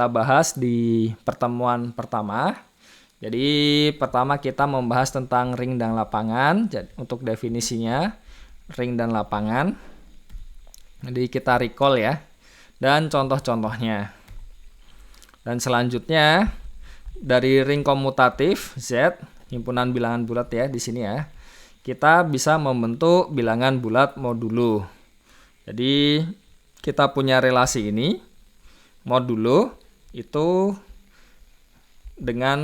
kita bahas di pertemuan pertama. Jadi pertama kita membahas tentang ring dan lapangan. Jadi, untuk definisinya ring dan lapangan. Jadi kita recall ya. Dan contoh-contohnya. Dan selanjutnya dari ring komutatif Z, himpunan bilangan bulat ya di sini ya. Kita bisa membentuk bilangan bulat modulo. Jadi kita punya relasi ini, modulo itu dengan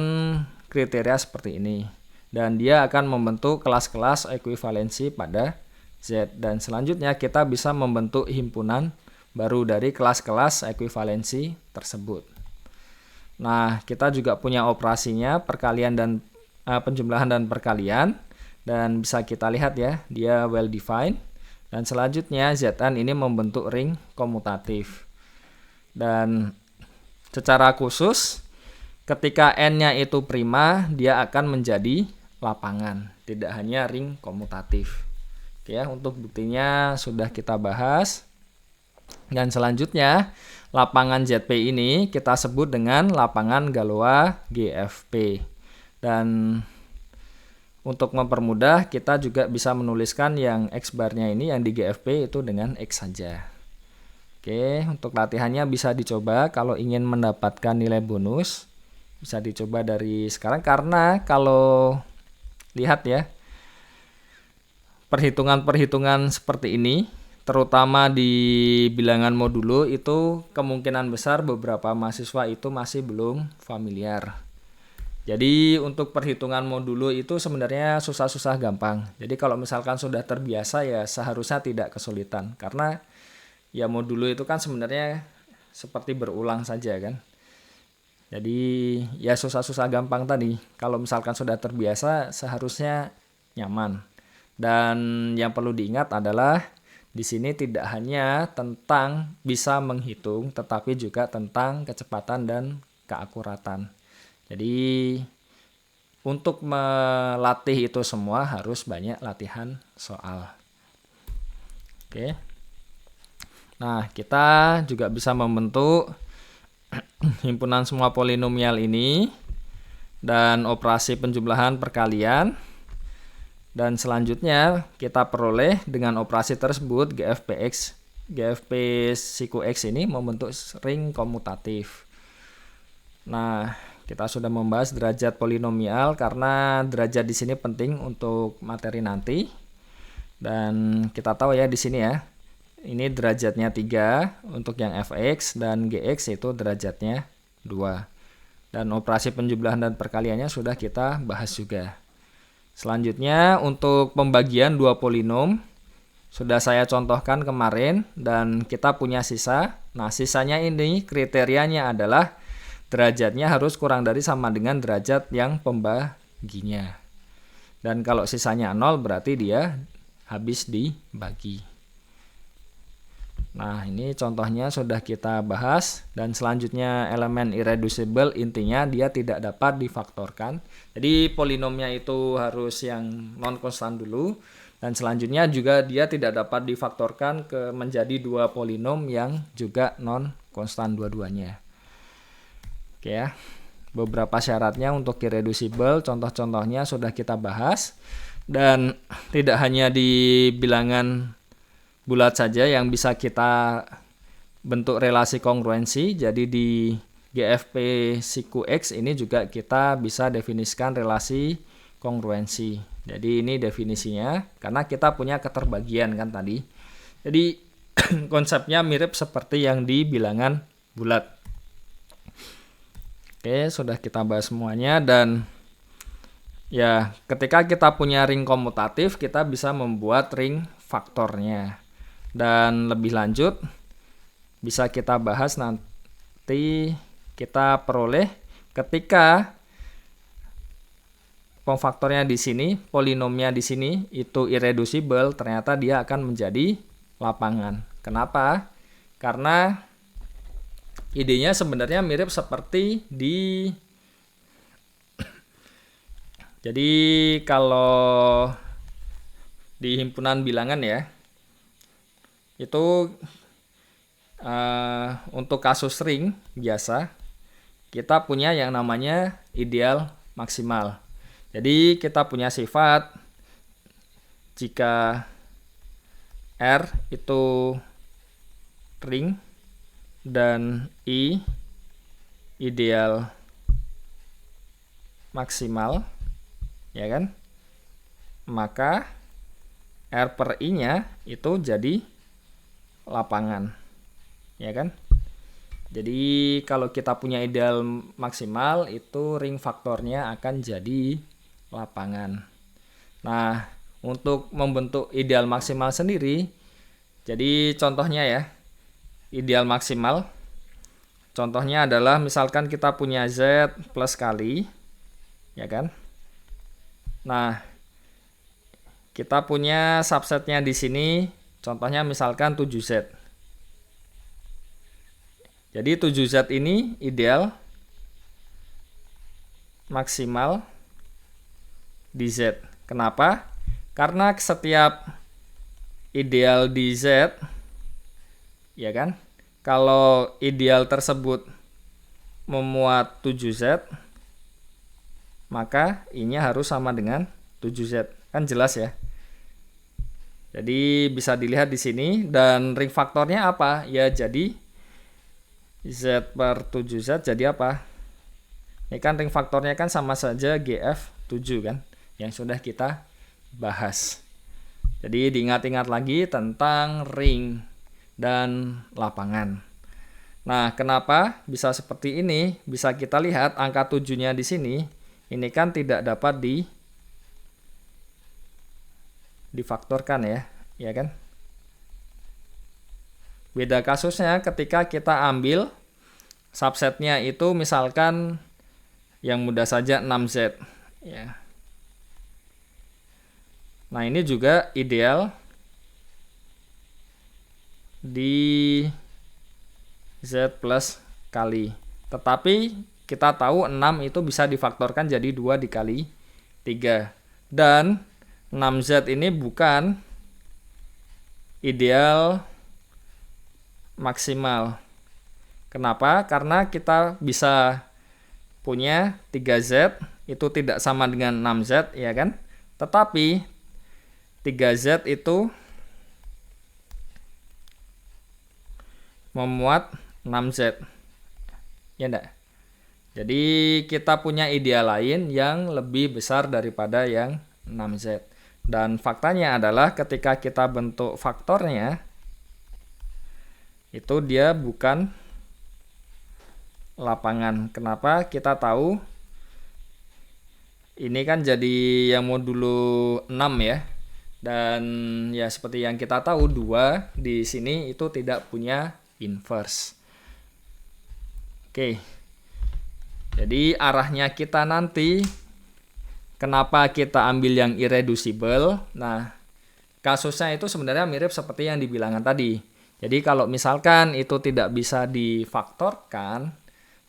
kriteria seperti ini. Dan dia akan membentuk kelas-kelas ekuivalensi pada Z. Dan selanjutnya kita bisa membentuk himpunan baru dari kelas-kelas ekuivalensi tersebut. Nah, kita juga punya operasinya perkalian dan penjumlahan dan perkalian. Dan bisa kita lihat ya, dia well defined. Dan selanjutnya Zn ini membentuk ring komutatif. Dan secara khusus ketika n-nya itu prima, dia akan menjadi lapangan, tidak hanya ring komutatif. Oke ya, untuk buktinya sudah kita bahas. Dan selanjutnya lapangan ZP ini kita sebut dengan lapangan Galois GFP. Dan untuk mempermudah, kita juga bisa menuliskan yang X barnya ini yang di GFP itu dengan X saja. Oke, untuk latihannya bisa dicoba kalau ingin mendapatkan nilai bonus. Bisa dicoba dari sekarang karena kalau lihat ya, perhitungan-perhitungan seperti ini, terutama di bilangan modulo itu kemungkinan besar beberapa mahasiswa itu masih belum familiar. Jadi untuk perhitungan modulo itu sebenarnya susah-susah gampang. Jadi kalau misalkan sudah terbiasa ya seharusnya tidak kesulitan. Karena ya modulo itu kan sebenarnya seperti berulang saja kan. Jadi ya susah-susah gampang tadi. Kalau misalkan sudah terbiasa seharusnya nyaman. Dan yang perlu diingat adalah di sini tidak hanya tentang bisa menghitung tetapi juga tentang kecepatan dan keakuratan. Jadi untuk melatih itu semua harus banyak latihan soal. Oke. Nah, kita juga bisa membentuk himpunan semua polinomial ini dan operasi penjumlahan perkalian. Dan selanjutnya kita peroleh dengan operasi tersebut GFP siku X ini membentuk ring komutatif. Nah, kita sudah membahas derajat polinomial karena derajat di sini penting untuk materi nanti. Dan kita tahu ya di sini ya. Ini derajatnya 3 untuk yang fx dan gx itu derajatnya 2. Dan operasi penjumlahan dan perkaliannya sudah kita bahas juga. Selanjutnya untuk pembagian dua polinom sudah saya contohkan kemarin dan kita punya sisa. Nah, sisanya ini kriterianya adalah derajatnya harus kurang dari sama dengan derajat yang pembaginya. Dan kalau sisanya 0 berarti dia habis dibagi. Nah, ini contohnya sudah kita bahas. Dan selanjutnya elemen irreducible intinya dia tidak dapat difaktorkan. Jadi polinomnya itu harus yang non konstan dulu. Dan selanjutnya juga dia tidak dapat difaktorkan ke menjadi dua polinom yang juga non konstan dua-duanya. Oke ya, beberapa syaratnya untuk irreducible, contoh-contohnya sudah kita bahas. Dan tidak hanya di bilangan bulat saja yang bisa kita bentuk relasi kongruensi. Jadi di GFP siku X ini juga kita bisa definisikan relasi kongruensi. Jadi ini definisinya karena kita punya keterbagian kan tadi. Jadi konsepnya mirip seperti yang di bilangan bulat. Oke, sudah kita bahas semuanya dan ya ketika kita punya ring komutatif kita bisa membuat ring faktornya. Dan lebih lanjut bisa kita bahas nanti kita peroleh ketika pemfaktornya di sini, polinomnya di sini itu irreducible, ternyata dia akan menjadi lapangan. Kenapa? Karena idenya sebenarnya mirip seperti di jadi kalau di himpunan bilangan ya itu untuk kasus ring biasa kita punya yang namanya ideal maksimal. Jadi kita punya sifat jika R itu ring dan I ideal maksimal, ya kan? Maka R per I-nya itu jadi lapangan, ya kan? Jadi kalau kita punya ideal maksimal itu ring faktornya akan jadi lapangan. Nah, untuk membentuk ideal maksimal sendiri, jadi contohnya ya, ideal maksimal. Contohnya adalah misalkan kita punya Z plus kali, ya kan? Nah, kita punya subsetnya di sini, contohnya misalkan 7Z. Jadi 7Z ini ideal maksimal di Z. Kenapa? Karena setiap ideal di Z, ya kan? Kalau ideal tersebut memuat 7Z, maka I-nya harus sama dengan 7Z. Kan jelas ya? Jadi bisa dilihat di sini, dan ring faktornya apa? Ya jadi Z per 7Z jadi apa? Ini kan ring faktornya kan sama saja GF7 kan, yang sudah kita bahas. Jadi diingat-ingat lagi tentang ring dan lapangan. Nah, kenapa bisa seperti ini? Bisa kita lihat angka 7-nya di sini, ini kan tidak dapat difaktorkan ya kan? Beda kasusnya ketika kita ambil subsetnya itu misalkan yang mudah saja 6Z. Ya. Nah, ini juga ideal di Z plus kali. Tetapi kita tahu 6 itu bisa difaktorkan jadi 2 dikali 3. Dan 6Z ini bukan ideal maksimal. Kenapa? Karena kita bisa punya 3Z itu tidak sama dengan 6Z, ya kan? Tetapi 3Z itu memuat 6Z. Ya enggak? Jadi kita punya ideal lain yang lebih besar daripada yang 6Z. Dan faktanya adalah ketika kita bentuk faktornya, itu dia bukan lapangan. Kenapa? Kita tahu ini kan jadi yang modulo 6 ya. Dan ya seperti yang kita tahu 2 di sini itu tidak punya inverse. Oke. Jadi arahnya kita nanti, kenapa kita ambil yang irreducible? Nah, kasusnya itu sebenarnya mirip seperti yang dibilangkan tadi. Jadi kalau misalkan itu tidak bisa difaktorkan,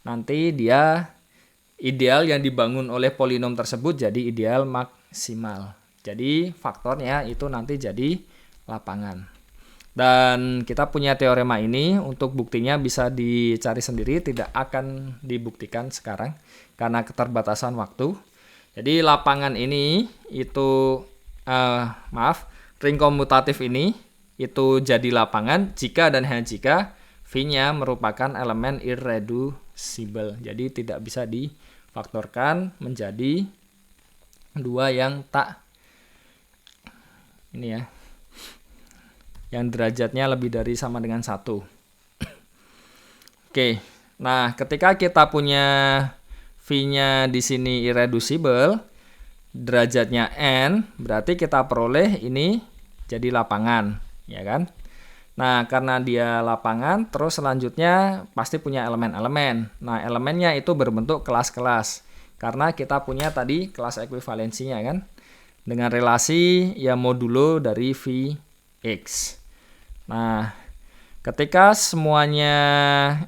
nanti dia ideal yang dibangun oleh polinom tersebut jadi ideal maksimal. Jadi faktornya itu nanti jadi lapangan. Dan kita punya teorema ini, untuk buktinya bisa dicari sendiri, tidak akan dibuktikan sekarang karena keterbatasan waktu. Jadi lapangan ini itu, ring komutatif ini itu jadi lapangan jika dan hanya jika V-nya merupakan elemen irreducible. Jadi tidak bisa difaktorkan menjadi 2 yang tak ini ya, yang derajatnya lebih dari sama dengan 1. Oke. Nah, ketika kita punya V-nya di sini irreducible, derajatnya n, berarti kita peroleh ini jadi lapangan, ya kan? Nah, karena dia lapangan, terus selanjutnya pasti punya elemen-elemen. Nah, elemennya itu berbentuk kelas-kelas. Karena kita punya tadi kelas ekuivalensinya kan, dengan relasi ya modulo dari Vx. Nah, ketika semuanya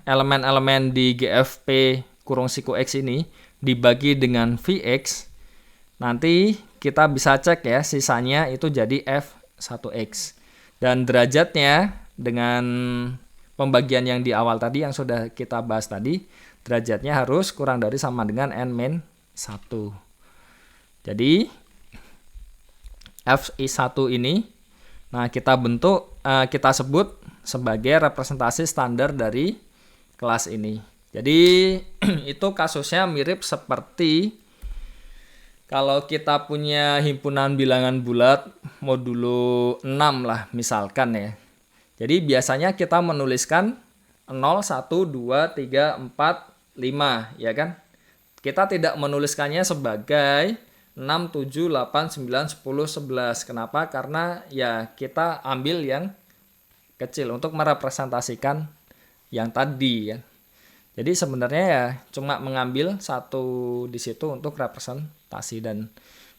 elemen-elemen di GFP kurung siku X ini dibagi dengan Vx, nanti kita bisa cek ya, sisanya itu jadi F1X. Dan derajatnya dengan pembagian yang di awal tadi yang sudah kita bahas tadi, derajatnya harus kurang dari sama dengan N-1. Jadi Fi1 ini, nah kita sebut sebagai representasi standar dari kelas ini. Jadi itu kasusnya mirip seperti kalau kita punya himpunan bilangan bulat modulo 6 lah misalkan ya. Jadi biasanya kita menuliskan 0, 1, 2, 3, 4, 5 ya kan. Kita tidak menuliskannya sebagai 6, 7, 8, 9, 10, 11. Kenapa? Karena ya kita ambil yang kecil untuk merepresentasikan yang tadi ya. Jadi sebenarnya ya cuma mengambil satu di situ untuk representasi, dan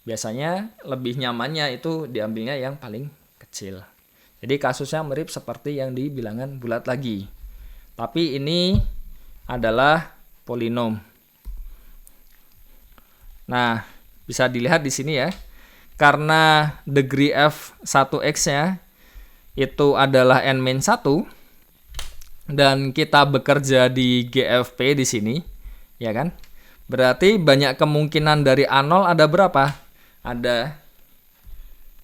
biasanya lebih nyamannya itu diambilnya yang paling kecil. Jadi kasusnya mirip seperti yang di bilangan bulat lagi. Tapi ini adalah polinom. Nah, bisa dilihat di sini ya. Karena degree F1x-nya itu adalah N-1 dan kita bekerja di GFP di sini, ya kan? Berarti banyak kemungkinan dari A0 ada berapa? Ada.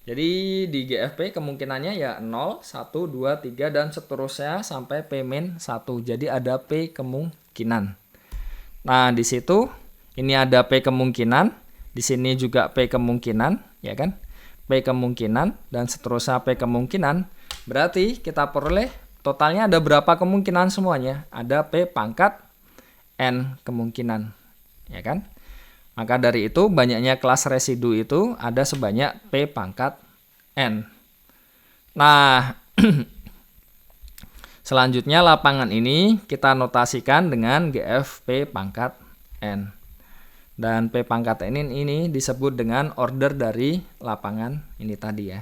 Jadi di GFP kemungkinannya ya 0, 1, 2, 3 dan seterusnya sampai P-1. Jadi ada P kemungkinan. Nah, di situ ini ada P kemungkinan, di sini juga P kemungkinan, ya kan? P kemungkinan dan seterusnya P kemungkinan. Berarti kita peroleh totalnya ada berapa kemungkinan semuanya? Ada P pangkat N kemungkinan, ya kan? Maka dari itu banyaknya kelas residu itu ada sebanyak P pangkat N. Nah, selanjutnya lapangan ini kita notasikan dengan GF P pangkat N. Dan P pangkat N ini disebut dengan order dari lapangan ini tadi ya,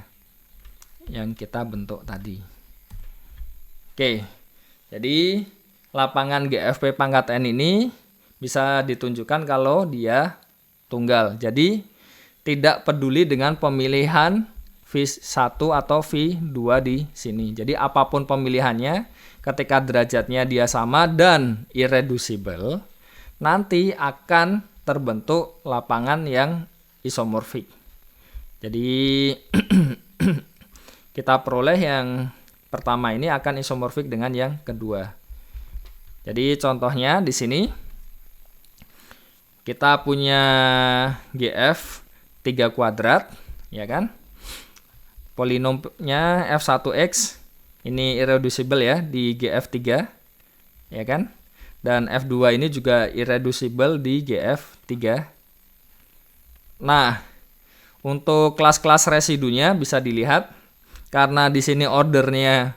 yang kita bentuk tadi. Oke, jadi lapangan GFP pangkat N ini bisa ditunjukkan kalau dia tunggal. Jadi tidak peduli dengan pemilihan V1 atau V2 di sini. Jadi apapun pemilihannya, ketika derajatnya dia sama dan irreducible, nanti akan terbentuk lapangan yang isomorfik. Jadi kita peroleh yang pertama ini akan isomorfik dengan yang kedua. Jadi contohnya di sini kita punya GF 3 kuadrat, ya kan? Polinomnya F1x ini irreducible ya di GF3, ya kan? Dan F2 ini juga irreducible di GF3. Nah, untuk kelas-kelas residunya bisa dilihat karena di sini ordernya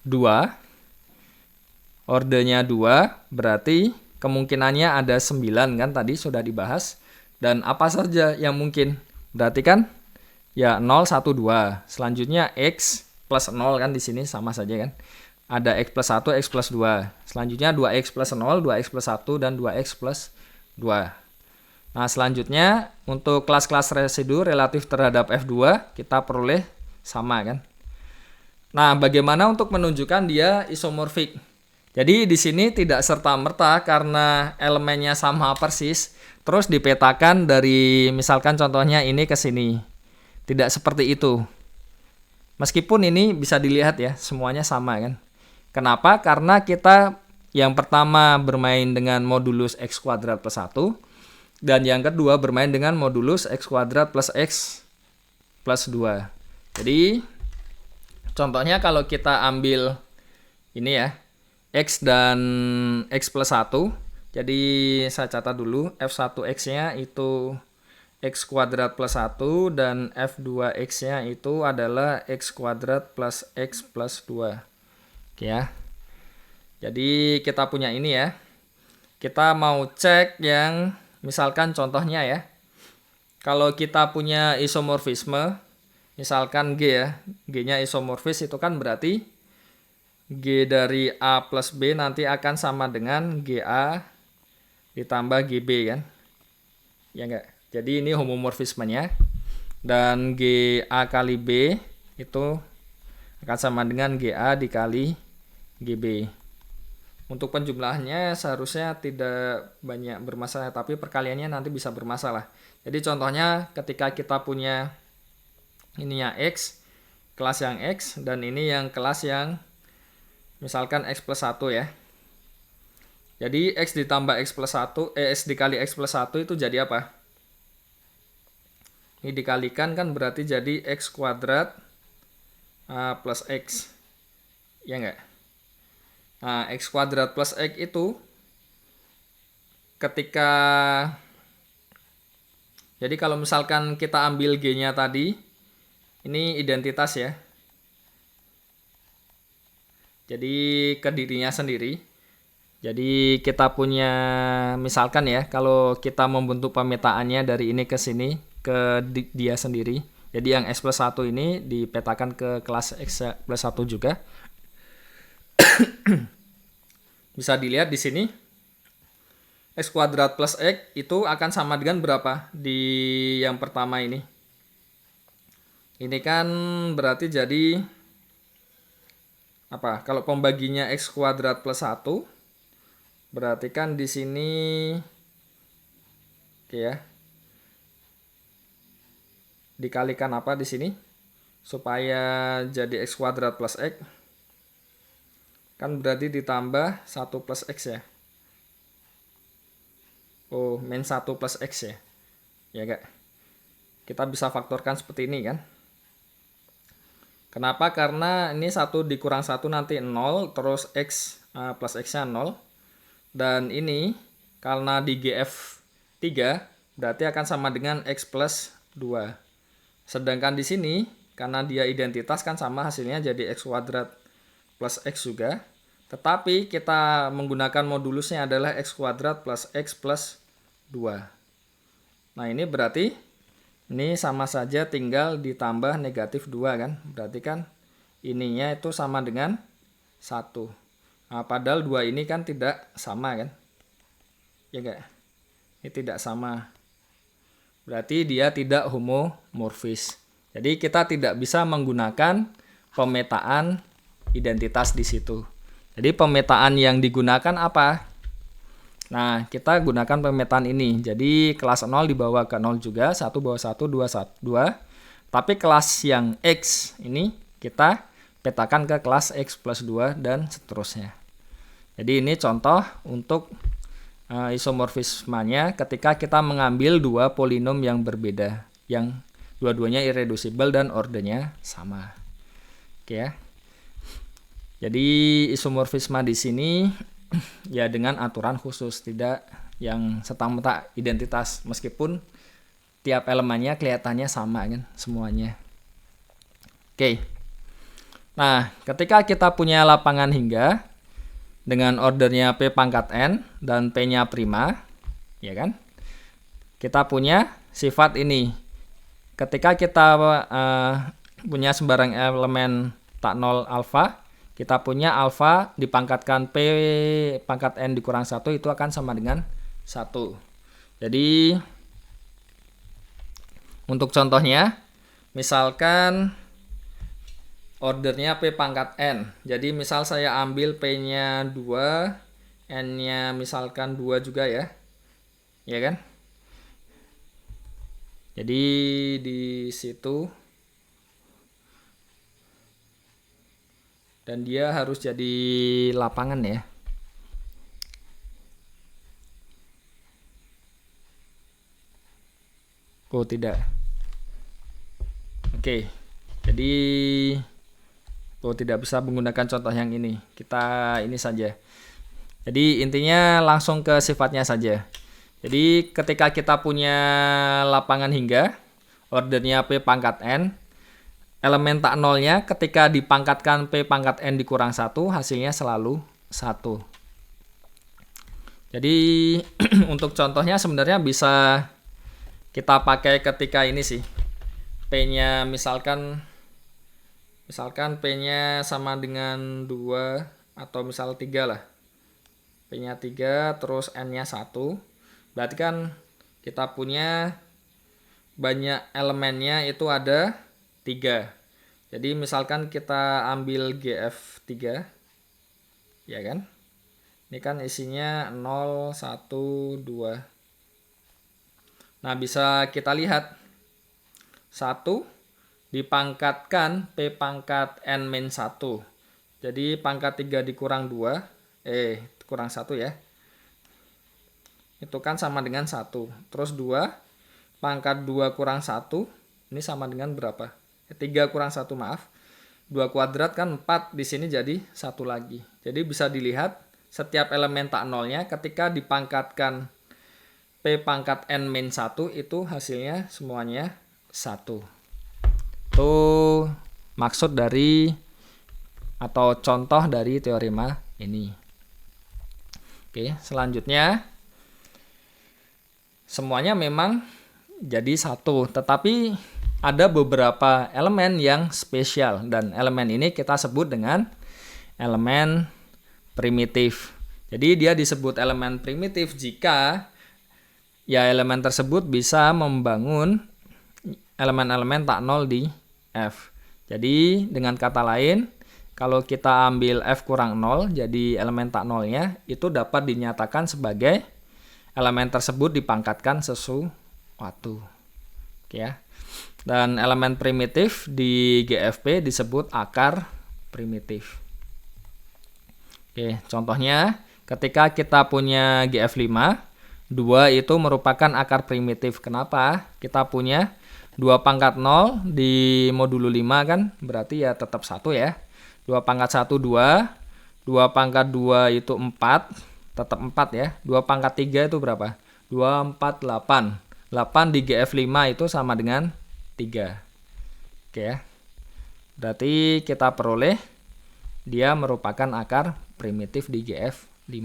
2. Ordernya 2 berarti kemungkinannya ada 9 kan, tadi sudah dibahas. Dan apa saja yang mungkin? Berarti kan ya 0, 1, 2. Selanjutnya X plus 0 kan di sini sama saja kan. Ada X plus 1, X plus 2. Selanjutnya 2X plus 0, 2X plus 1, dan 2X plus 2. Nah selanjutnya untuk kelas-kelas residu relatif terhadap F2 kita peroleh sama kan. Nah bagaimana untuk menunjukkan dia isomorfik? Jadi di sini tidak serta-merta karena elemennya sama persis, terus dipetakan dari misalkan contohnya ini ke sini. Tidak seperti itu. Meskipun ini bisa dilihat ya, semuanya sama kan. Kenapa? Karena kita yang pertama bermain dengan modulus X kuadrat plus 1, dan yang kedua bermain dengan modulus X kuadrat plus X plus 2. Jadi contohnya kalau kita ambil ini ya, X dan X plus 1. Jadi saya catat dulu, F1X-nya itu X kuadrat plus 1 dan F2X-nya itu adalah X kuadrat plus X plus 2. Oke ya. Jadi kita punya ini ya. Kita mau cek yang misalkan contohnya ya. Kalau kita punya isomorfisme, misalkan G ya. G-nya isomorfis itu kan berarti G dari A plus B nanti akan sama dengan GA ditambah GB kan. Ya enggak? Jadi ini homomorfismenya. Dan GA kali B itu akan sama dengan GA dikali GB. Untuk penjumlahannya seharusnya tidak banyak bermasalah, tapi perkaliannya nanti bisa bermasalah. Jadi contohnya ketika kita punya ininya X, kelas yang X, dan ini yang kelas yang misalkan X plus 1 ya. Jadi X ditambah X plus 1, X dikali X plus 1 itu jadi apa? Ini dikalikan kan berarti jadi X kuadrat plus X. Ya enggak? Nah, X kuadrat plus X itu ketika, jadi kalau misalkan kita ambil G-nya tadi, ini identitas ya. Jadi ke dirinya sendiri. Jadi kita punya, misalkan ya, kalau kita membentuk pemetaannya dari ini ke sini, ke dia sendiri. Jadi yang X plus 1 ini dipetakan ke kelas X plus 1 juga. Bisa dilihat di sini X kuadrat plus X itu akan sama dengan berapa di yang pertama ini. Ini kan berarti jadi apa? Kalau pembaginya X kuadrat plus 1 berarti kan di sini oke ya. Dikalikan apa di sini supaya jadi X kuadrat plus X. Kan berarti ditambah 1 plus X ya. Oh, min 1 plus X ya. Ya gak? Kita bisa faktorkan seperti ini kan. Kenapa? Karena ini 1 dikurang 1 nanti 0. Terus X plus X nya 0. Dan ini karena di GF 3 berarti akan sama dengan X plus 2. Sedangkan di sini karena dia identitas kan sama, hasilnya jadi X kuadrat plus X juga, tetapi kita menggunakan modulusnya adalah X kuadrat plus X plus 2. Nah ini berarti ini sama saja tinggal ditambah negatif 2 kan, berarti kan ininya itu sama dengan 1. Nah, padahal 2 ini kan tidak sama kan, ya enggak? Ini tidak sama, berarti dia tidak homomorfis. Jadi kita tidak bisa menggunakan pemetaan identitas di situ. Jadi pemetaan yang digunakan apa? Nah, kita gunakan pemetaan ini. Jadi kelas 0 dibawa ke 0 juga, 1 bawah 1, 2, 2. Tapi kelas yang X ini kita petakan ke kelas X plus 2 dan seterusnya. Jadi ini contoh untuk isomorfismanya ketika kita mengambil dua polinom yang berbeda, yang dua-duanya irreducible dan ordernya sama. Oke ya. Jadi isomorfisme di sini ya dengan aturan khusus, tidak yang serta-merta identitas, meskipun tiap elemennya kelihatannya sama kan semuanya. Oke. Nah, ketika kita punya lapangan hingga dengan ordernya P pangkat N dan P-nya prima, ya kan? Kita punya sifat ini. Ketika kita punya sembarang elemen tak nol alfa, kita punya alfa dipangkatkan P pangkat N dikurang 1 itu akan sama dengan 1. Jadi untuk contohnya, misalkan ordernya P pangkat N. Jadi misal saya ambil P-nya 2, N-nya misalkan 2 juga ya. Ya kan? Jadi di situ dan dia harus jadi lapangan ya. Oh tidak. Oke. Jadi tidak bisa menggunakan contoh yang ini. Kita ini saja. Jadi intinya langsung ke sifatnya saja. Jadi ketika kita punya lapangan hingga, ordernya P pangkat N, elemen tak nolnya ketika dipangkatkan P pangkat N dikurang 1, hasilnya selalu 1. Jadi untuk contohnya sebenarnya bisa kita pakai ketika ini sih. P-nya misalkan P-nya sama dengan 2 atau misal 3 lah. P-nya 3 terus N-nya 1. Berarti kan kita punya banyak elemennya itu ada 3. Jadi misalkan kita ambil GF3, ya kan? Ini kan isinya 0, 1, 2. Nah, bisa kita lihat 1 dipangkatkan P pangkat N min 1. Jadi pangkat 3 dikurang 2, kurang 1 ya. Itu kan sama dengan 1. Terus 2, pangkat 2 kurang 1, ini sama dengan berapa? 3 kurang 1, maaf. 2 kuadrat kan 4, di sini jadi 1 lagi. Jadi bisa dilihat setiap elemen tak nolnya ketika dipangkatkan P pangkat N min 1 itu hasilnya semuanya 1. Itu maksud dari atau contoh dari teorema ini. Oke, selanjutnya semuanya memang jadi 1, tetapi ada beberapa elemen yang spesial dan elemen ini kita sebut dengan elemen primitif. Jadi dia disebut elemen primitif jika ya elemen tersebut bisa membangun elemen-elemen tak nol di F. Jadi dengan kata lain, kalau kita ambil F kurang 0, jadi elemen tak nolnya itu dapat dinyatakan sebagai elemen tersebut dipangkatkan sesuatu. Oke ya. Dan elemen primitif di GFP disebut akar primitif. Oke, contohnya ketika kita punya GF5, 2 itu merupakan akar primitif. Kenapa? Kita punya 2 pangkat 0 di modulo 5 kan, berarti ya tetap 1 ya. 2 pangkat 1, 2. 2 pangkat 2 itu 4, tetap 4 ya. 2 pangkat 3 itu berapa? 2, 4, 8. 8 di GF5 itu sama dengan 3. Oke ya. Berarti kita peroleh dia merupakan akar primitif di GF5.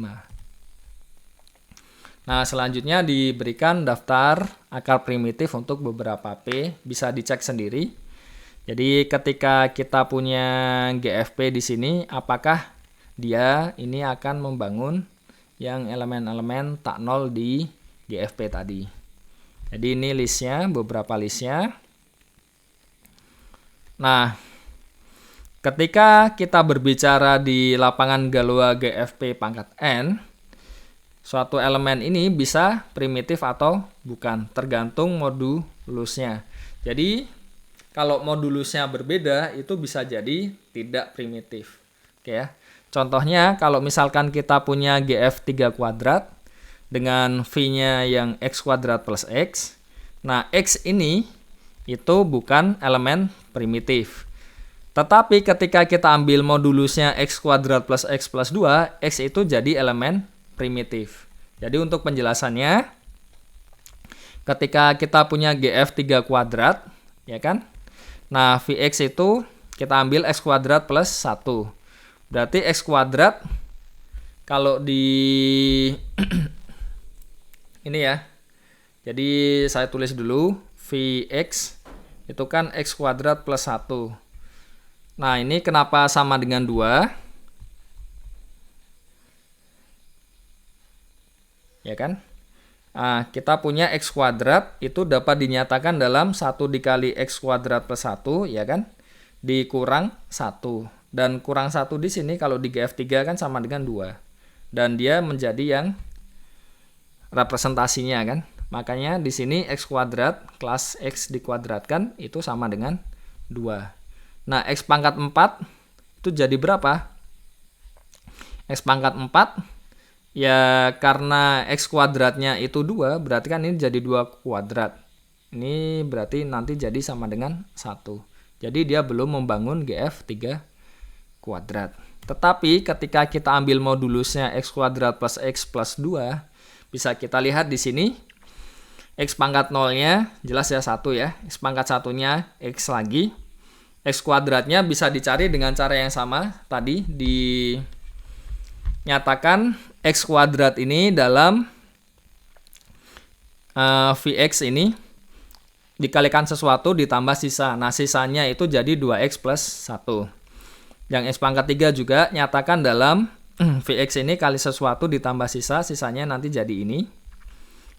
Nah, selanjutnya diberikan daftar akar primitif untuk beberapa P, bisa dicek sendiri. Jadi ketika kita punya GFP di sini, apakah dia ini akan membangun yang elemen-elemen tak nol di GFP tadi. Jadi ini listnya, beberapa listnya. Nah, ketika kita berbicara di lapangan Galois GFP pangkat N, suatu elemen ini bisa primitif atau bukan, tergantung modulusnya. Jadi, kalau modulusnya berbeda, itu bisa jadi tidak primitif. Oke ya. Contohnya, kalau misalkan kita punya GF3 kuadrat dengan V-nya yang X kuadrat plus X, nah X ini itu bukan elemen primitif. Tetapi ketika kita ambil modulusnya X kuadrat plus X plus 2, X itu jadi elemen primitif. Jadi untuk penjelasannya, ketika kita punya GF3 kuadrat, ya kan? Nah, Vx itu kita ambil X kuadrat plus 1. Berarti X kuadrat, kalau di ini ya, jadi saya tulis dulu, Vx itu kan X kuadrat plus 1. Nah, ini kenapa sama dengan 2? Ya kan? Nah, kita punya X kuadrat itu dapat dinyatakan dalam 1 dikali X kuadrat plus 1, ya kan? Dikurang 1. Dan kurang 1 di sini kalau di GF3 kan sama dengan 2. Dan dia menjadi yang representasinya kan? Makanya di sini X kuadrat kelas X dikuadratkan itu sama dengan 2. Nah, X pangkat 4 itu jadi berapa? X pangkat 4, ya karena X kuadratnya itu 2, berarti kan ini jadi 2 kuadrat. Ini berarti nanti jadi sama dengan 1. Jadi dia belum membangun GF3 kuadrat. Tetapi ketika kita ambil modulusnya X kuadrat plus X plus 2, bisa kita lihat di sini, X pangkat 0-nya jelas ya 1 ya. X pangkat 1-nya X lagi. X kuadratnya bisa dicari dengan cara yang sama. Tadi dinyatakan X kuadrat ini dalam Vx ini dikalikan sesuatu ditambah sisa. Nah, sisanya itu jadi 2X plus 1. Yang X pangkat 3 juga nyatakan dalam Vx ini kali sesuatu ditambah sisa. Sisanya nanti jadi ini.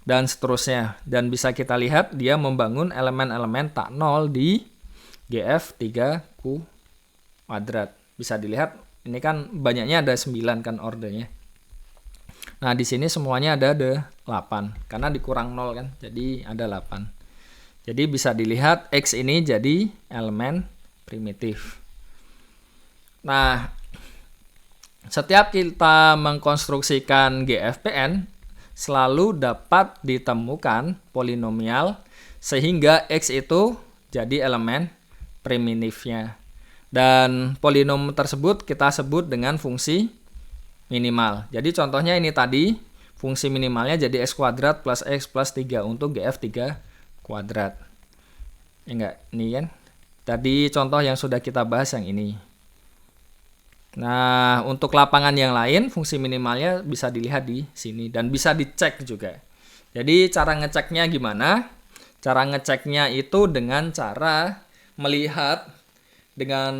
Dan seterusnya. Dan bisa kita lihat dia membangun elemen-elemen tak nol di GF3 kuadrat. Bisa dilihat, ini kan banyaknya ada 9 kan ordernya. Nah, di sini semuanya ada 8 karena dikurang 0 kan. Jadi ada 8. Jadi bisa dilihat X ini jadi elemen primitif. Nah, setiap kita mengkonstruksikan GFPN selalu dapat ditemukan polinomial sehingga X itu jadi elemen primitifnya. Dan polinom tersebut kita sebut dengan fungsi minimal. Jadi contohnya ini tadi, fungsi minimalnya jadi X kuadrat plus X plus 3 untuk GF3 kuadrat. Ya enggak, ini kan. Tadi contoh yang sudah kita bahas yang ini. Nah, untuk lapangan yang lain, fungsi minimalnya bisa dilihat di sini dan bisa dicek juga. Jadi cara ngeceknya gimana? Cara ngeceknya itu dengan cara melihat dengan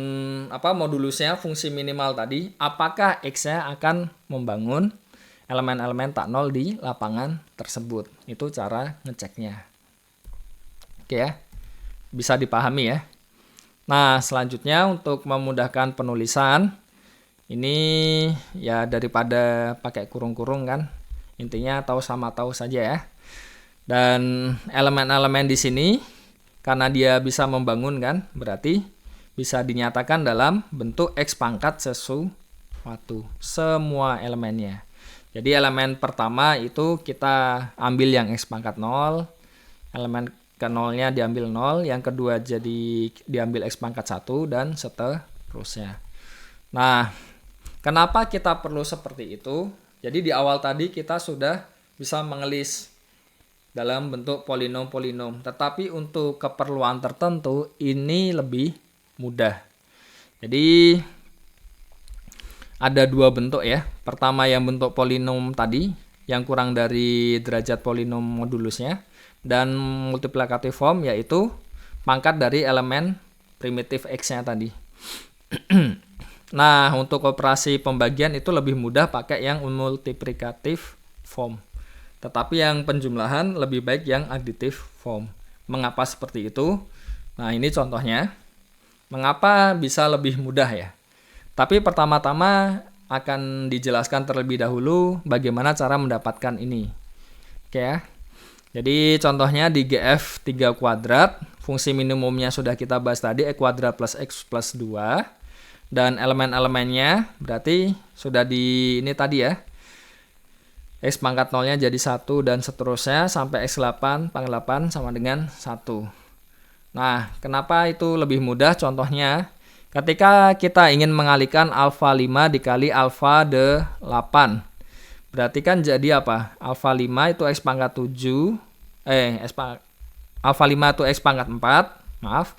modulusnya fungsi minimal tadi, apakah X-nya akan membangun elemen-elemen tak nol di lapangan tersebut. Itu cara ngeceknya. Oke ya, bisa dipahami ya. Nah, selanjutnya untuk memudahkan penulisan, ini ya daripada pakai kurung-kurung kan, intinya tahu sama tahu saja ya. Dan elemen-elemen di sini, karena dia bisa membangun kan, berarti bisa dinyatakan dalam bentuk X pangkat sesuatu, semua elemennya. Jadi elemen pertama itu kita ambil yang X pangkat 0, elemen ke 0-nya diambil 0, yang kedua jadi diambil X pangkat 1, dan seterusnya. Nah, kenapa kita perlu seperti itu? Jadi di awal tadi kita sudah bisa mengelis dalam bentuk polinom-polinom, tetapi untuk keperluan tertentu ini lebih mudah. Jadi ada dua bentuk ya. Pertama yang bentuk polinom tadi yang kurang dari derajat polinom modulusnya, dan multiplicative form yaitu pangkat dari elemen primitif X-nya tadi. Nah, untuk operasi pembagian itu lebih mudah pakai yang multiplicative form. Tetapi yang penjumlahan lebih baik yang additive form. Mengapa seperti itu? Nah, ini contohnya. Mengapa bisa lebih mudah ya? Tapi pertama-tama akan dijelaskan terlebih dahulu bagaimana cara mendapatkan ini. Oke ya. Jadi contohnya di GF3 kuadrat, fungsi minimumnya sudah kita bahas tadi, X kuadrat plus X plus 2. Dan elemen-elemennya berarti sudah di ini tadi ya. X pangkat 0-nya jadi 1 dan seterusnya sampai X8 pangkat 8 sama dengan 1. Nah, kenapa itu lebih mudah? Contohnya, ketika kita ingin mengalihkan alfa 5 dikali alfa 8. Berarti kan jadi apa? Alfa 5 itu X pangkat 7. Alfa 5 itu X pangkat 4. Maaf.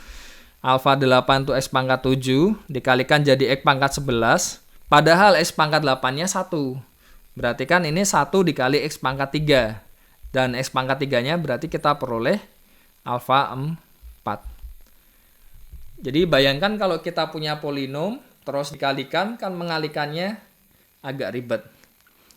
Alfa 8 itu X pangkat 7. Dikalikan jadi X pangkat 11. Padahal X pangkat 8-nya 1. Berarti kan ini 1 dikali X pangkat 3. Dan X pangkat 3-nya berarti kita peroleh alfa 4. Jadi bayangkan kalau kita punya polinom terus dikalikan, kan mengalikannya agak ribet.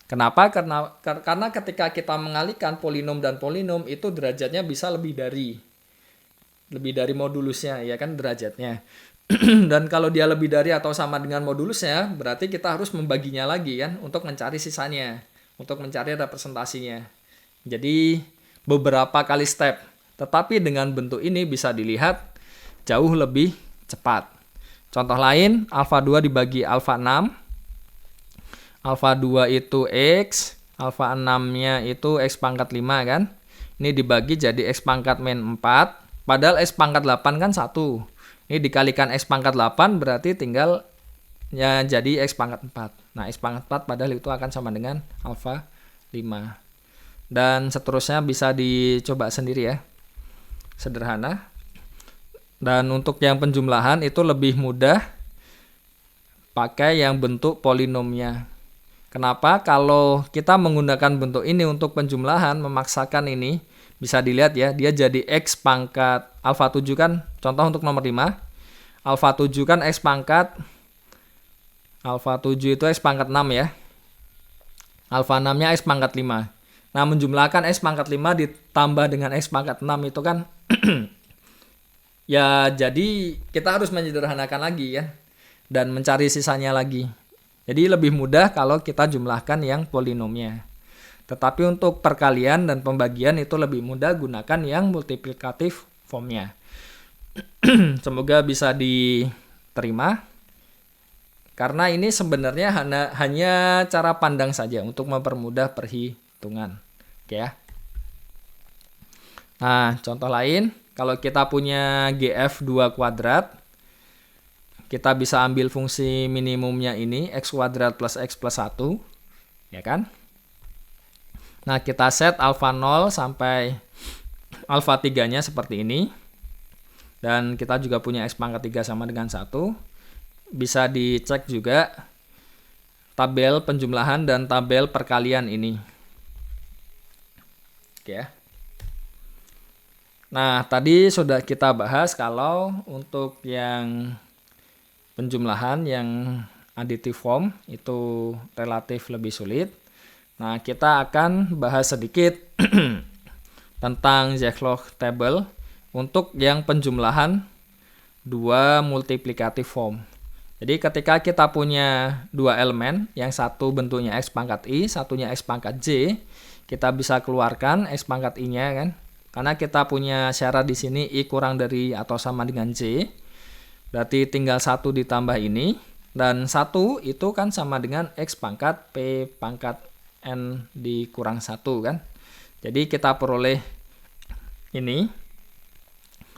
Kenapa? Karena ketika kita mengalihkan polinom dan polinom itu derajatnya bisa lebih dari modulusnya, ya kan, derajatnya. Dan kalau dia lebih dari atau sama dengan modulusnya, berarti kita harus membaginya lagi kan untuk mencari sisanya, untuk mencari representasinya. Jadi beberapa kali step. Tetapi dengan bentuk ini bisa dilihat jauh lebih cepat. Contoh lain, alfa 2 dibagi alfa 6. Alfa 2 itu X, alfa 6-nya itu X pangkat 5 kan. Ini dibagi jadi X pangkat min 4. Padahal X pangkat 8 kan 1. Ini dikalikan X pangkat 8 berarti tinggal ya jadi X pangkat 4. Nah, X pangkat 4 padahal itu akan sama dengan alfa 5. Dan seterusnya bisa dicoba sendiri ya. Sederhana. Dan untuk yang penjumlahan itu lebih mudah pakai yang bentuk polinomnya. Kenapa? Kalau kita menggunakan bentuk ini untuk penjumlahan, memaksakan ini, bisa dilihat ya, dia jadi X pangkat alfa 7 kan, contoh untuk nomor 5. Alfa 7 kan X pangkat, alfa 7 itu X pangkat 6 ya. Alfa 6-nya X pangkat 5. Nah, menjumlahkan X pangkat 5 ditambah dengan X pangkat 6 itu kan ya jadi kita harus menyederhanakan lagi ya, dan mencari sisanya lagi. Jadi lebih mudah kalau kita jumlahkan yang polinomnya. Tetapi untuk perkalian dan pembagian itu lebih mudah gunakan yang multiplikatif formnya. Semoga bisa diterima. Karena ini sebenarnya hanya cara pandang saja untuk mempermudah perhitungan. Oke ya. Nah, contoh lain, kalau kita punya GF 2 kuadrat, kita bisa ambil fungsi minimumnya ini, x kuadrat plus x plus 1, ya kan? Nah, kita set alfa 0 sampai alfa 3-nya seperti ini. Dan kita juga punya x pangkat 3 sama dengan 1. Bisa dicek juga tabel penjumlahan dan tabel perkalian ini. Oke ya. Nah, tadi sudah kita bahas kalau untuk yang penjumlahan yang additive form itu relatif lebih sulit. Nah, kita akan bahas sedikit tentang Zecloch table untuk yang penjumlahan dua multiplikatif form. Jadi ketika kita punya dua elemen, yang satu bentuknya x pangkat i, satunya x pangkat j, kita bisa keluarkan x pangkat i-nya kan. Karena kita punya syarat di sini i kurang dari atau sama dengan j. Berarti tinggal 1 ditambah ini, dan 1 itu kan sama dengan x pangkat p pangkat n dikurang 1 kan. Jadi kita peroleh ini,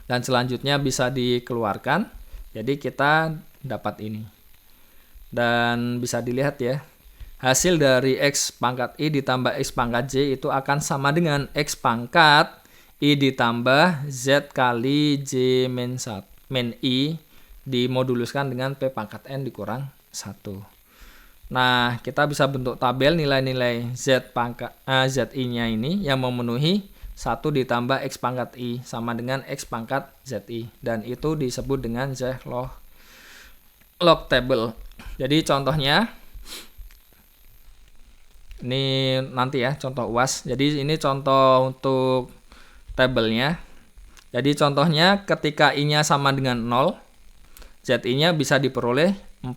dan selanjutnya bisa dikeluarkan. Jadi kita dapat ini. Dan bisa dilihat ya, hasil dari x pangkat i ditambah x pangkat j itu akan sama dengan x pangkat i ditambah z kali j min i dimoduluskan dengan p pangkat n dikurang 1. Nah, kita bisa bentuk tabel nilai-nilai zi-nya ini yang memenuhi 1 ditambah x pangkat i sama dengan x pangkat zi. Dan itu disebut dengan Zecloch table. Jadi contohnya, ini nanti ya contoh UAS. Jadi ini contoh untuk tabelnya. Jadi contohnya ketika i-nya sama dengan 0, zi-nya bisa diperoleh 4.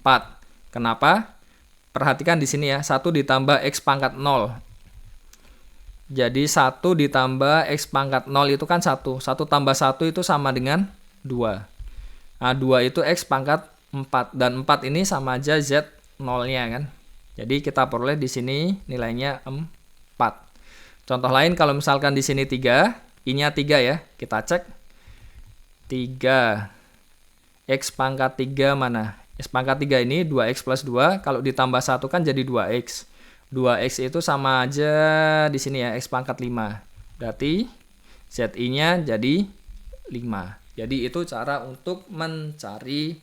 Kenapa? Perhatikan di sini ya, 1 ditambah x pangkat 0. Jadi 1 ditambah x pangkat 0 itu kan 1. 1 tambah 1 itu sama dengan 2. Nah, 2 itu x pangkat 4. Dan 4 ini sama aja z 0-nya kan. Jadi kita peroleh di sini nilainya 4. Contoh lain kalau misalkan di sini 3, i-nya 3 ya. Kita cek. 3. X pangkat 3 mana? X pangkat 3 ini 2x plus 2. Kalau ditambah 1 kan jadi 2x. 2x itu sama aja di sini ya, x pangkat 5. Berarti zi-nya jadi 5. Jadi itu cara untuk mencari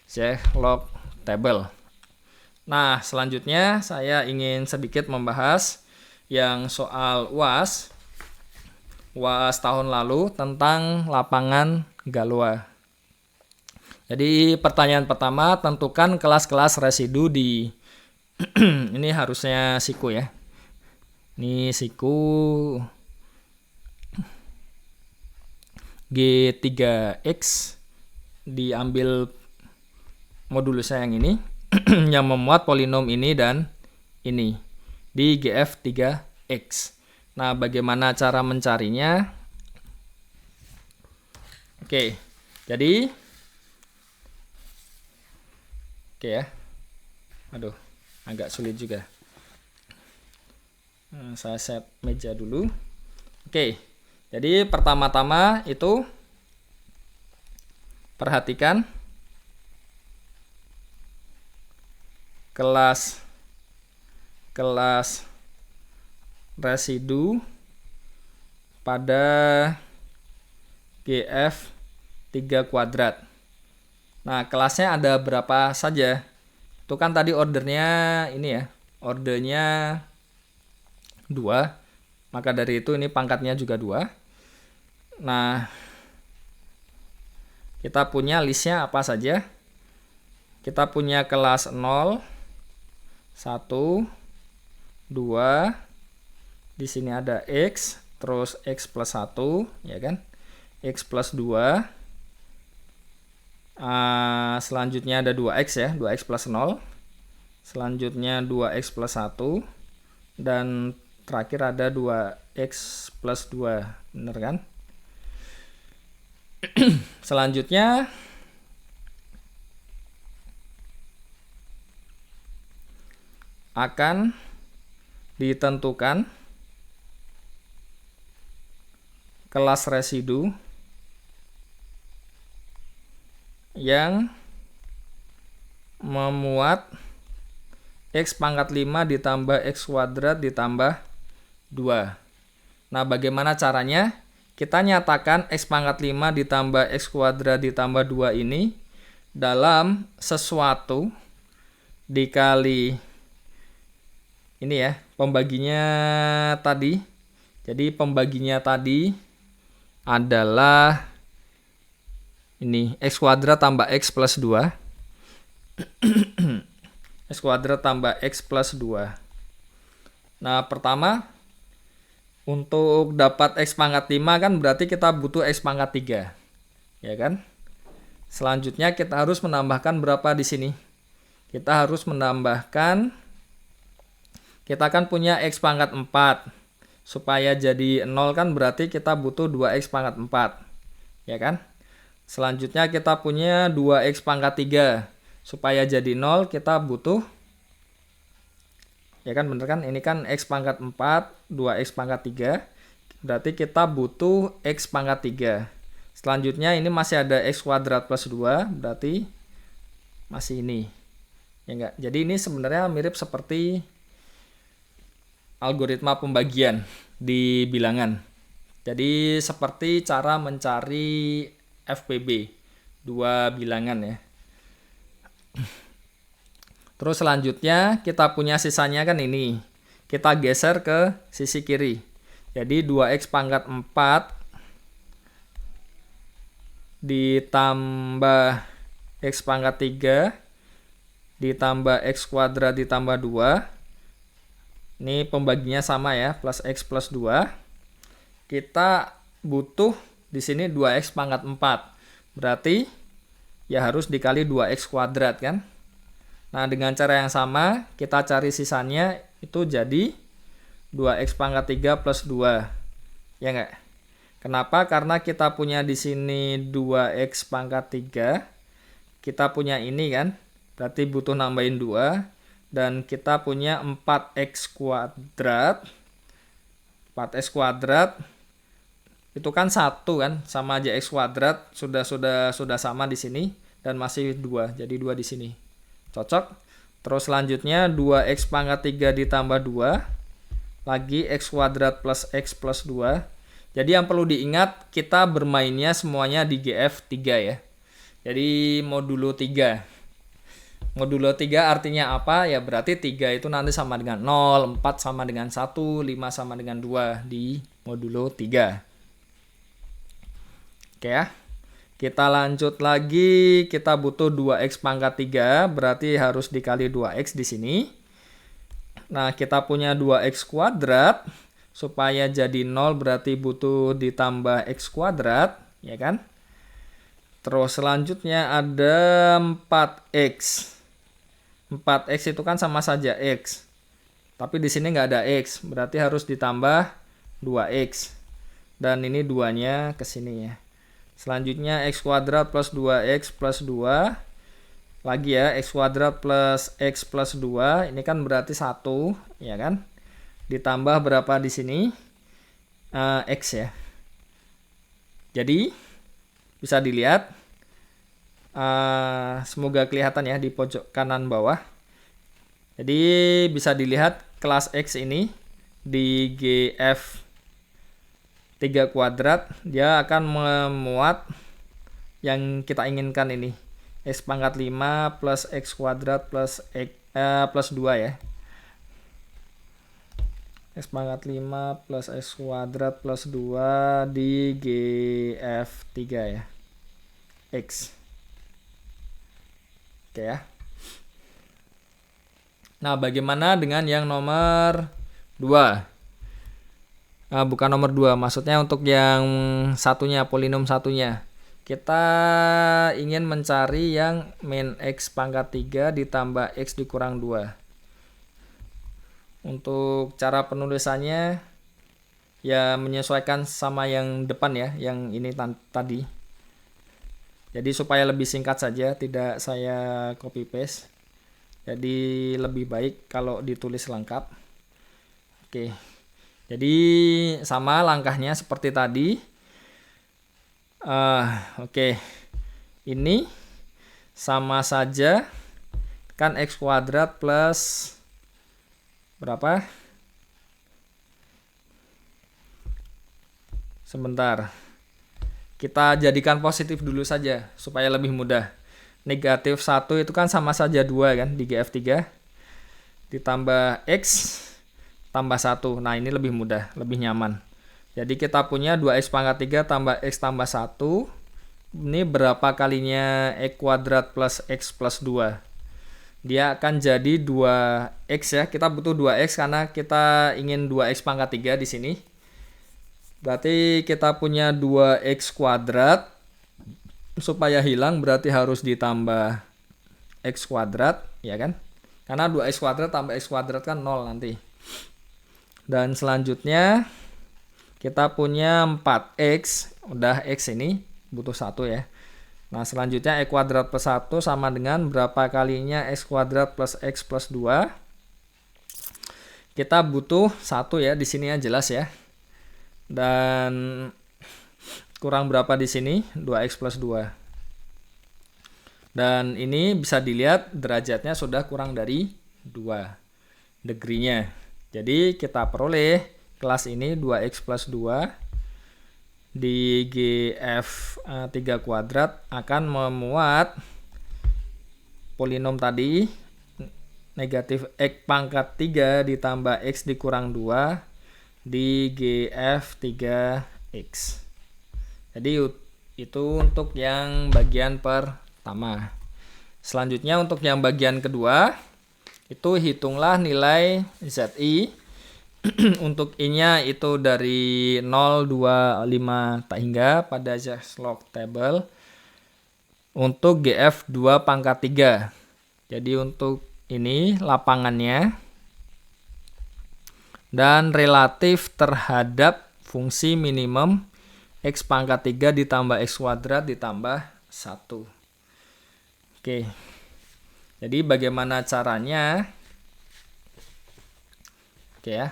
Zecloch table. Nah, selanjutnya saya ingin sedikit membahas yang soal UAS tahun lalu tentang lapangan Galois. Jadi pertanyaan pertama, tentukan kelas-kelas residu di ini harusnya siku ya. Ini siku G3X diambil modulusnya yang ini yang memuat polinom ini dan ini di GF3X. Nah, bagaimana cara mencarinya? Oke. Jadi ya. Aduh, agak sulit juga. Nah, saya set meja dulu. Oke. Jadi pertama-tama itu perhatikan kelas residu pada GF 3 kuadrat. Nah, kelasnya ada berapa saja? Itu kan tadi ordernya ini ya. Ordernya 2. Maka dari itu ini pangkatnya juga 2. Nah, kita punya listnya apa saja? Kita punya kelas 0, 1, 2, di sini ada X, terus X plus 1, ya kan? X plus 2, selanjutnya ada 2X ya, 2X plus 0, selanjutnya 2X plus 1, dan terakhir ada 2x plus 2, bener kan? Selanjutnya akan ditentukan kelas residu yang memuat x pangkat 5 ditambah x kuadrat ditambah 2. Nah, bagaimana caranya? Kita nyatakan x pangkat 5 ditambah x kuadrat ditambah 2 ini dalam sesuatu dikali ini ya, pembaginya tadi. Jadi pembaginya tadi adalah ini x kuadrat tambah x plus 2. X kuadrat tambah x plus 2. Nah, pertama untuk dapat x pangkat 5 kan berarti kita butuh x pangkat 3. Ya kan? Selanjutnya kita harus menambahkan berapa di sini? Kita harus menambahkan, kita kan punya x pangkat 4. Supaya jadi 0 kan berarti kita butuh 2x pangkat 4. Ya kan? Selanjutnya kita punya 2x pangkat 3. Supaya jadi 0 kita butuh, ya kan bener kan? Ini kan x pangkat 4, 2x pangkat 3. Berarti kita butuh x pangkat 3. Selanjutnya ini masih ada x kuadrat plus 2. Berarti masih ini. Ya enggak? Jadi ini sebenarnya mirip seperti algoritma pembagian di bilangan. Jadi seperti cara mencari FPB, dua bilangan ya. Terus selanjutnya kita punya sisanya kan ini. Kita geser ke sisi kiri. Jadi 2x pangkat 4 ditambah x pangkat 3 ditambah x kuadrat ditambah 2. Ini pembaginya sama ya, plus x plus 2. Kita butuh di sini 2x pangkat 4. Berarti ya harus dikali 2x kuadrat kan. Nah, dengan cara yang sama kita cari sisanya itu jadi 2x pangkat 3 plus 2. Ya enggak? Kenapa? Karena kita punya di sini 2x pangkat 3. Kita punya ini kan. Berarti butuh nambahin 2. Dan kita punya 4x kuadrat. 4x kuadrat itu kan 1 kan, sama aja x kuadrat, sudah sama di sini dan masih 2. Jadi 2 di sini. Cocok. Terus selanjutnya 2x pangkat 3 ditambah 2 lagi x kuadrat plus x plus 2. Jadi yang perlu diingat, kita bermainnya semuanya di GF 3 ya. Jadi modulo 3. Modulo 3 artinya apa? Ya berarti 3 itu nanti sama dengan 0, 4 sama dengan 1, 5 sama dengan 2 di modulo 3. Oke ya. Kita lanjut lagi, kita butuh 2x pangkat 3, berarti harus dikali 2x di sini. Nah, kita punya 2x kuadrat, supaya jadi 0 berarti butuh ditambah x kuadrat, ya kan? Terus selanjutnya ada 4x. 4x itu kan sama saja x. Tapi di sini nggak ada x, berarti harus ditambah 2x. Dan ini 2-nya ke sini ya. Selanjutnya x kuadrat plus 2x plus 2. Lagi ya, x kuadrat plus x plus 2. Ini kan berarti 1, ya kan? Ditambah berapa di sini? X ya. Jadi, bisa dilihat. Semoga kelihatan ya di pojok kanan bawah. Jadi, bisa dilihat kelas x ini di GF 3 kuadrat, dia akan memuat yang kita inginkan ini. X pangkat 5 plus X kuadrat plus X, plus 2 ya. X pangkat 5 plus X kuadrat plus 2 di GF 3 ya. X. Oke ya. Nah, bagaimana dengan yang nomor 2? Bukan nomor 2, maksudnya untuk yang satunya, polinom satunya. Kita ingin mencari yang min x pangkat 3 ditambah x dikurang 2. Untuk cara penulisannya ya menyesuaikan sama yang depan ya, yang ini tadi. Jadi supaya lebih singkat saja, tidak saya copy paste. Jadi lebih baik kalau ditulis lengkap. Oke. Jadi sama langkahnya seperti tadi. Oke. Ini sama saja kan x kuadrat plus berapa? Sebentar. Kita jadikan positif dulu saja supaya lebih mudah. Negatif 1 itu kan sama saja 2 kan di GF3. Ditambah X tambah 1. Nah ini lebih mudah, lebih nyaman. Jadi kita punya 2X pangkat 3 tambah X tambah 1. Ini berapa kalinya X kuadrat plus X plus 2. Dia akan jadi 2X ya. Kita butuh 2X karena kita ingin 2X pangkat 3 di sini. Berarti kita punya 2x kuadrat. Supaya hilang berarti harus ditambah x kuadrat, ya kan? Karena 2x kuadrat tambah x kuadrat kan 0 nanti. Dan selanjutnya kita punya 4x. Udah x ini butuh 1 ya. Nah selanjutnya x kuadrat plus 1 sama dengan berapa kalinya x kuadrat plus x plus 2. Kita butuh 1 ya, di sini ya jelas ya. Dan kurang berapa di sini? 2x plus 2. Dan ini bisa dilihat derajatnya sudah kurang dari 2 degree-nya. Jadi kita peroleh kelas ini 2x plus 2 di GF 3 kuadrat akan memuat polinom tadi negatif x pangkat 3 ditambah x dikurang 2 di GF 3x. Jadi itu untuk yang bagian pertama. Selanjutnya untuk yang bagian kedua, itu hitunglah nilai ZI. Untuk I-nya itu dari 0, 2, 5 tak hingga pada Zerslog table. Untuk GF 2 pangkat 3. Jadi untuk ini lapangannya dan relatif terhadap fungsi minimum x pangkat 3 ditambah x kuadrat ditambah 1. Oke. Jadi bagaimana caranya? Oke ya.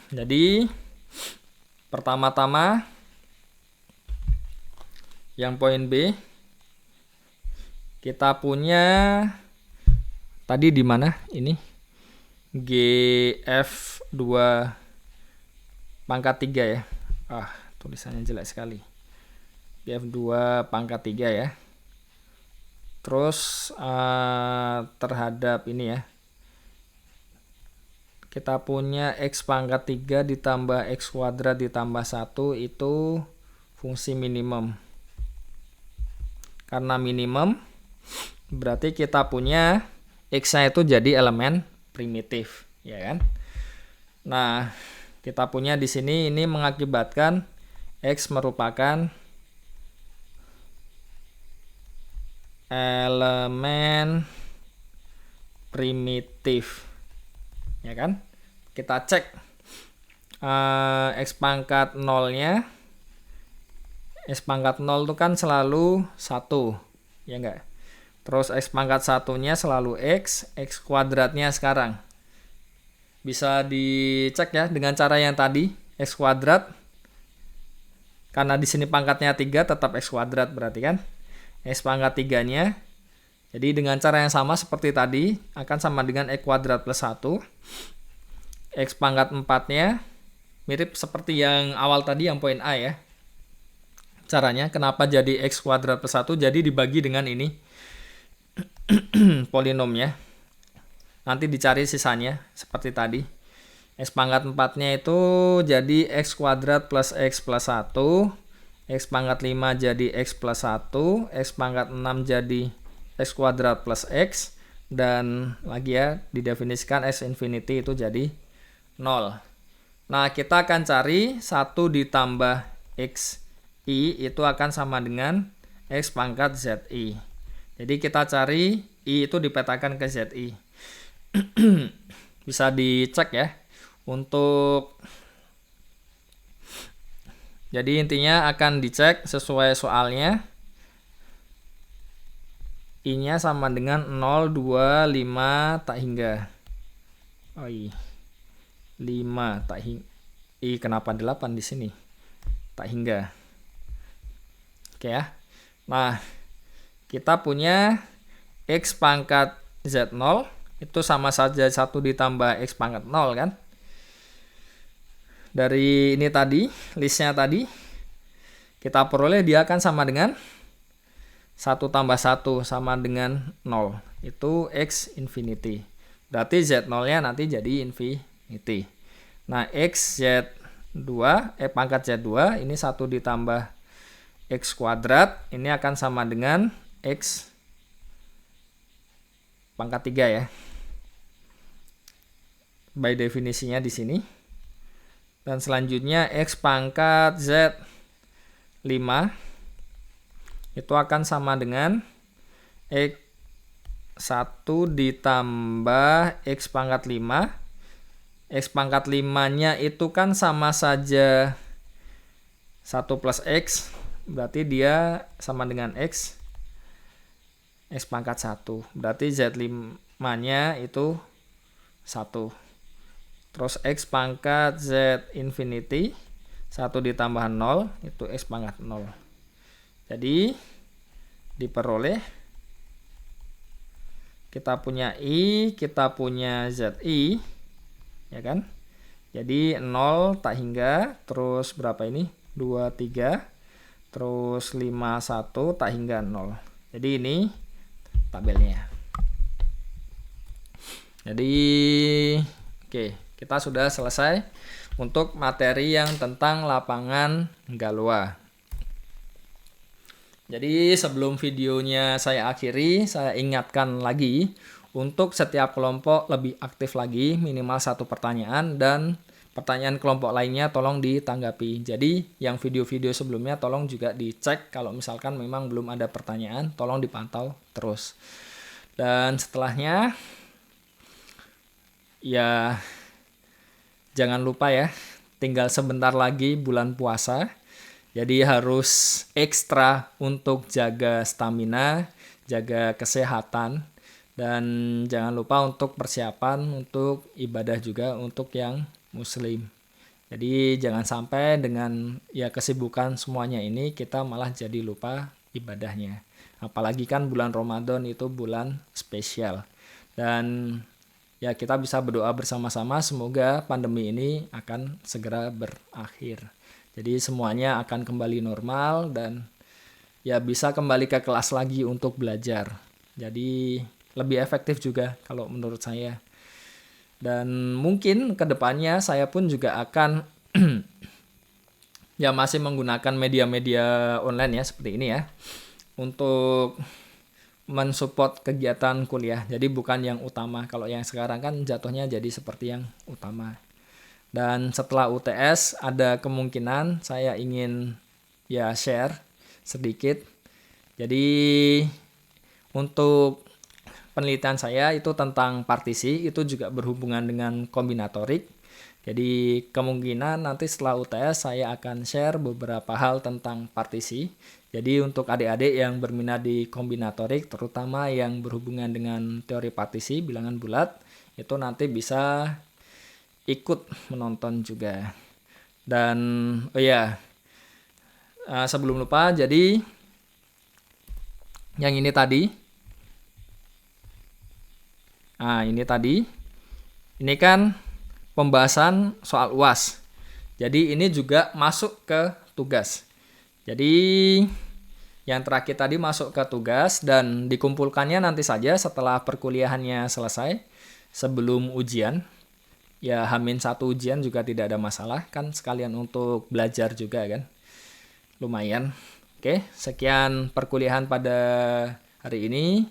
Jadi pertama-tama yang poin B kita punya tadi di mana ini? GF 2 pangkat 3 ya. Tulisannya jelek sekali. GF 2 pangkat 3 ya. Terus terhadap ini ya. Kita punya x pangkat 3 ditambah x kuadrat ditambah 1 itu fungsi minimum. Karena minimum berarti kita punya x-nya itu jadi elemen primitif, ya kan? Nah, kita punya di sini ini mengakibatkan x merupakan elemen primitif, ya kan? Kita cek x pangkat 0-nya. X pangkat 0 itu kan selalu 1, ya enggak? Terus x pangkat 1-nya selalu x kuadratnya sekarang. Bisa dicek ya dengan cara yang tadi, x kuadrat. Karena di sini pangkatnya 3 tetap x kuadrat berarti kan. X pangkat 3-nya. Jadi dengan cara yang sama seperti tadi, akan sama dengan x kuadrat plus 1. X pangkat 4-nya mirip seperti yang awal tadi yang poin A ya. Caranya kenapa jadi x kuadrat plus 1? Jadi dibagi dengan ini. Polinomnya nanti dicari sisanya seperti tadi. X pangkat 4-nya itu jadi x kuadrat plus x plus 1, x pangkat 5 jadi x plus 1, x pangkat 6 jadi x kuadrat plus x, dan lagi ya didefinisikan x infinity itu jadi 0. Nah kita akan cari 1 ditambah x i itu akan sama dengan x pangkat zi. Jadi kita cari I itu dipetakan ke ZI. bisa dicek ya. Jadi intinya akan dicek sesuai soalnya. I-nya sama dengan 0, 2, 5 tak hingga. 5 tak hingga. Kenapa 8 di sini? Tak hingga. Oke ya. Nah, kita punya X pangkat Z0 itu sama saja 1 ditambah X pangkat 0 kan. Dari ini tadi, listnya tadi, kita peroleh dia akan sama dengan 1 tambah 1 sama dengan 0. Itu X infinity. Berarti Z0-nya nanti jadi infinity. Nah, X Z2, pangkat Z2, ini 1 ditambah X kuadrat, ini akan sama dengan X pangkat 3 ya. By definisinya di sini. Dan selanjutnya X pangkat Z5 itu akan sama dengan X 1 ditambah X pangkat 5. X pangkat 5-nya itu kan sama saja 1 plus X. Berarti dia sama dengan X pangkat 1. Berarti Z5-nya itu 1. Terus X pangkat Z infinity 1 ditambah 0 itu X pangkat 0. Jadi diperoleh kita punya I, kita punya ZI, ya kan? Jadi 0 tak hingga, terus berapa ini? 2, 3, terus 5, 1 tak hingga 0. Jadi ini tabelnya. Jadi oke, kita sudah selesai untuk materi yang tentang lapangan Galois. Jadi sebelum videonya saya akhiri, saya ingatkan lagi untuk setiap kelompok lebih aktif lagi, minimal 1 pertanyaan, dan pertanyaan kelompok lainnya tolong ditanggapi. Jadi yang video-video sebelumnya tolong juga dicek, kalau misalkan memang belum ada pertanyaan, tolong dipantau terus. Dan setelahnya, ya jangan lupa ya, tinggal sebentar lagi bulan puasa. Jadi harus ekstra untuk jaga stamina, jaga kesehatan, dan jangan lupa untuk persiapan untuk ibadah juga untuk yang muslim. Jadi jangan sampai dengan ya kesibukan semuanya ini kita malah jadi lupa ibadahnya. Apalagi kan bulan Ramadan itu bulan spesial. Dan ya kita bisa berdoa bersama-sama semoga pandemi ini akan segera berakhir. Jadi semuanya akan kembali normal dan ya bisa kembali ke kelas lagi untuk belajar. Jadi lebih efektif juga kalau menurut saya. Dan mungkin ke depannya saya pun juga akan ya masih menggunakan media-media online ya seperti ini ya. Untuk mensupport kegiatan kuliah. Jadi bukan yang utama. Kalau yang sekarang kan jatuhnya jadi seperti yang utama. Dan setelah UTS ada kemungkinan saya ingin ya share sedikit. Jadi untuk penelitian saya itu tentang partisi, itu juga berhubungan dengan kombinatorik. Jadi kemungkinan nanti setelah UTS saya akan share beberapa hal tentang partisi. Jadi untuk adik-adik yang berminat di kombinatorik, terutama yang berhubungan dengan teori partisi, bilangan bulat, itu nanti bisa ikut menonton juga. Dan sebelum lupa, jadi yang ini tadi, ini kan pembahasan soal UAS. Jadi ini juga masuk ke tugas. Jadi yang terakhir tadi masuk ke tugas dan dikumpulkannya nanti saja setelah perkuliahannya selesai sebelum ujian. Ya H-1 ujian juga tidak ada masalah, kan sekalian untuk belajar juga kan. Lumayan. Oke, sekian perkuliahan pada hari ini.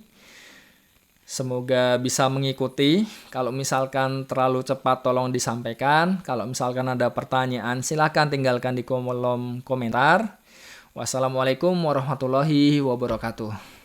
Semoga bisa mengikuti. Kalau misalkan terlalu cepat tolong disampaikan. Kalau misalkan ada pertanyaan silahkan tinggalkan di kolom komentar. Wassalamualaikum warahmatullahi wabarakatuh.